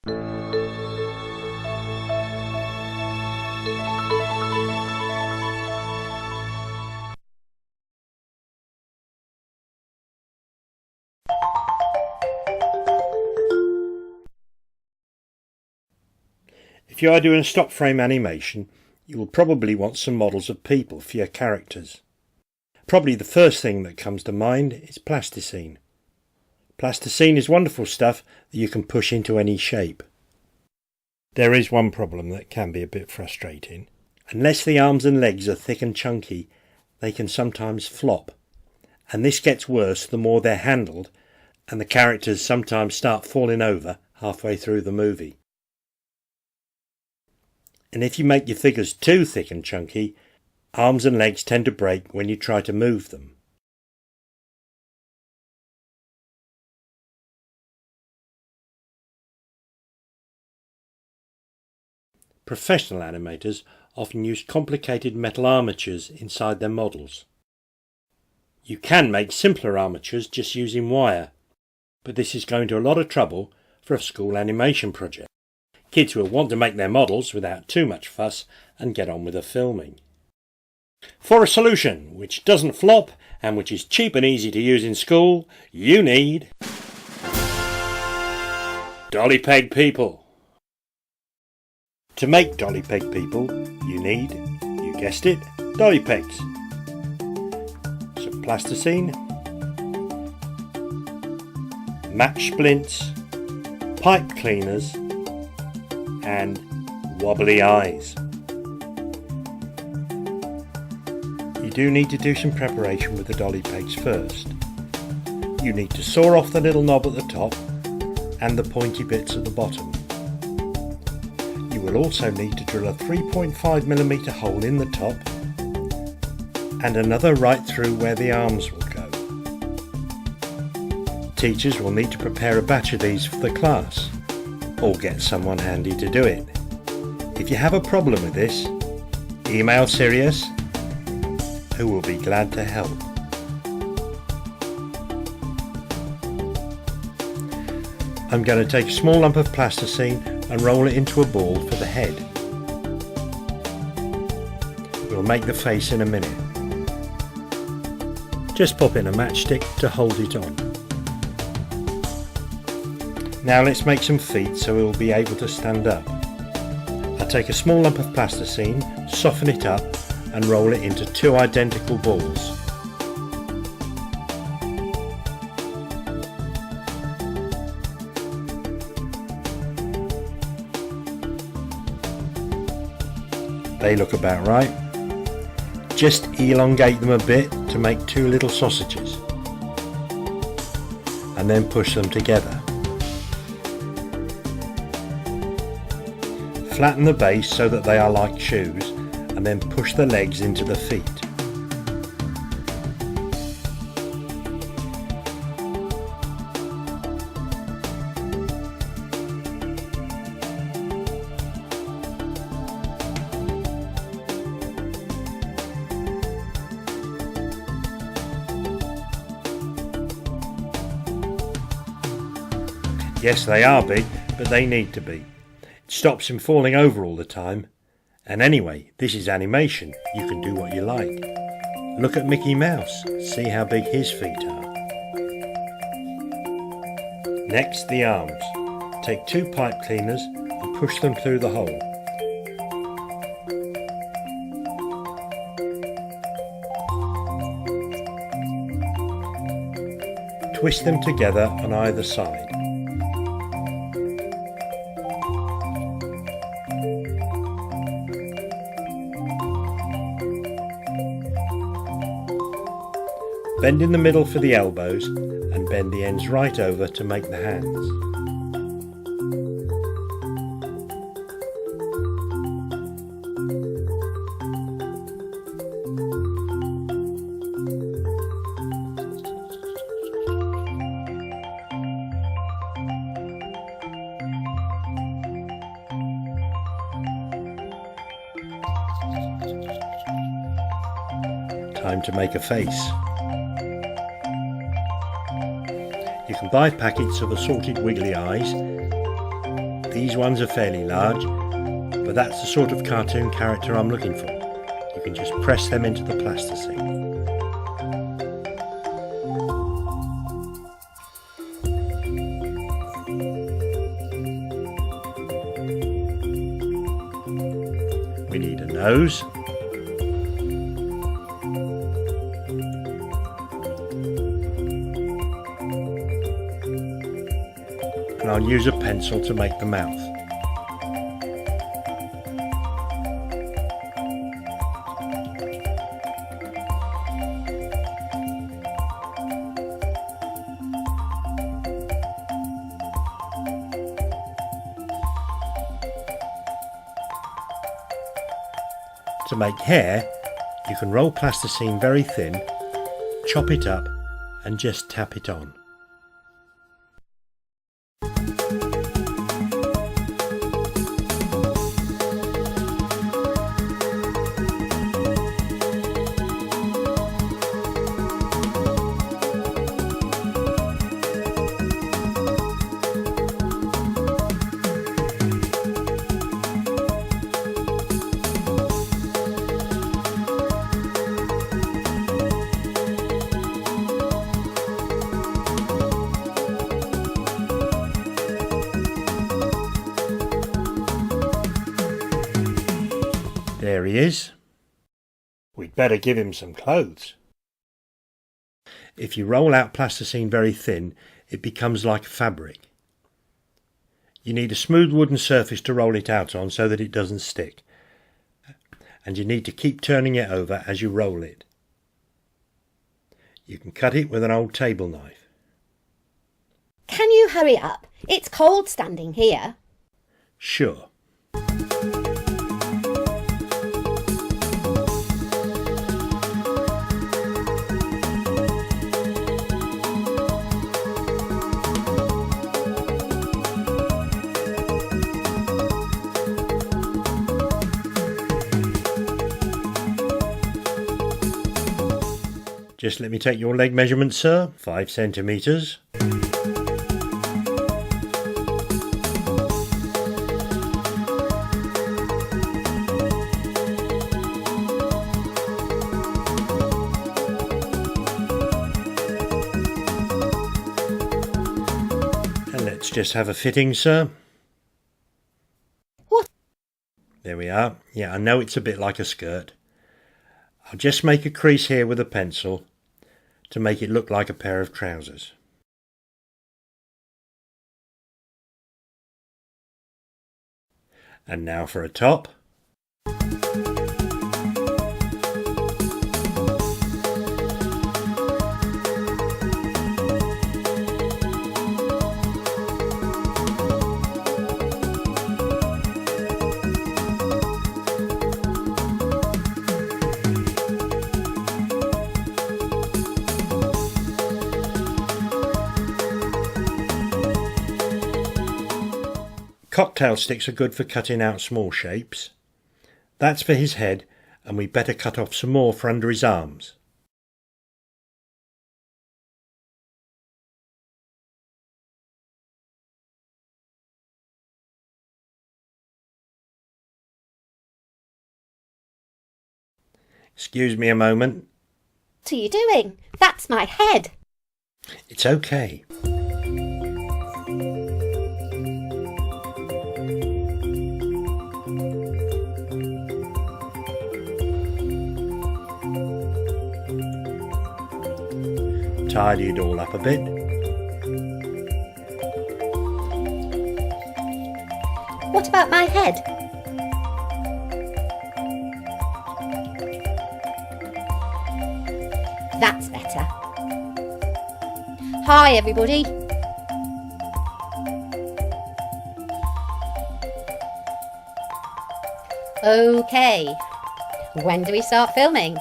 If you are doing a stop frame animation, you will probably want some models of people for your characters. Probably the first thing that comes to mind is plasticene. Plasticene is wonderful stuff that you can push into any shape. There is one problem that can be a bit frustrating. Unless the arms and legs are thick and chunky, they can sometimes flop. And this gets worse the more they're handled, and the characters sometimes start falling over halfway through the movie. And if you make your figures too thick and chunky, arms and legs tend to break when you try to move them. Professional animators often use complicated metal armatures inside their models. You can make simpler armatures just using wire, but this is going to a lot of trouble for a school animation project. Kids will want to make their models without too much fuss and get on with the filming. For a solution which doesn't flop and which is cheap and easy to use in school, you need Dollypeg people. To make Dollypeg people, you need, you guessed it, Dollypegs. Some plasticene, match splints, pipe cleaners, and wobbly eyes. You do need to do some preparation with the Dollypegs first. You need to saw off the little knob at the top and the pointy bits at the bottom. You will also need to drill a 3.5mm hole in the top and another right through where the arms will go. Teachers will need to prepare a batch of these for the class, or get someone handy to do it. If you have a problem with this, email Sirius, who will be glad to help. I'm going to take a small lump of plasticine and roll it into a ball for the head. We'll make the face in a minute. Just pop in a matchstick to hold it on. Now let's make some feet so we will be able to stand up. I'll take a small lump of plasticine, soften it up and roll it into two identical balls. They look about right. Just elongate them a bit to make two little sausages and then push them together. Flatten the base so that they are like shoes and then push the legs into the feet. Yes, they are big, but they need to be. Stops him falling over all the time. And anyway, this is animation. You can do what you like. Look at Mickey Mouse. See how big his feet are. Next, the arms. Take two pipe cleaners and push them through the hole. Twist them together on either side. Bend in the middle for the elbows and bend the ends right over to make the hands. Time to make a face. You can buy packets of assorted wiggly eyes, These ones are fairly large, but that's the sort of cartoon character I'm looking for. You can just press them into the plasticine. We need a nose. And I'll use a pencil to make the mouth. To make hair, you can roll plasticine very thin, chop it up and just tap it on. There he is. We'd better give him some clothes. If you roll out plasticine very thin, it becomes like fabric. You need a smooth wooden surface to roll it out on so that it doesn't stick. And you need to keep turning it over as you roll it. You can cut it with an old table knife. Can you hurry up? It's cold standing here. Sure. Just let me take your leg measurement, sir. 5 centimetres. And let's just have a fitting, sir. What? There we are. Yeah, I know it's a bit like a skirt. I'll just make a crease here with a pencil to make it look like a pair of trousers. And now for a top. Cocktail sticks are good for cutting out small shapes. That's for his head, and we better cut off some more for under his arms. Excuse me a moment. What are you doing? That's my head. It's okay. Tidy it all up a bit. What about my head? That's better. Hi, everybody. Okay. When do we start filming?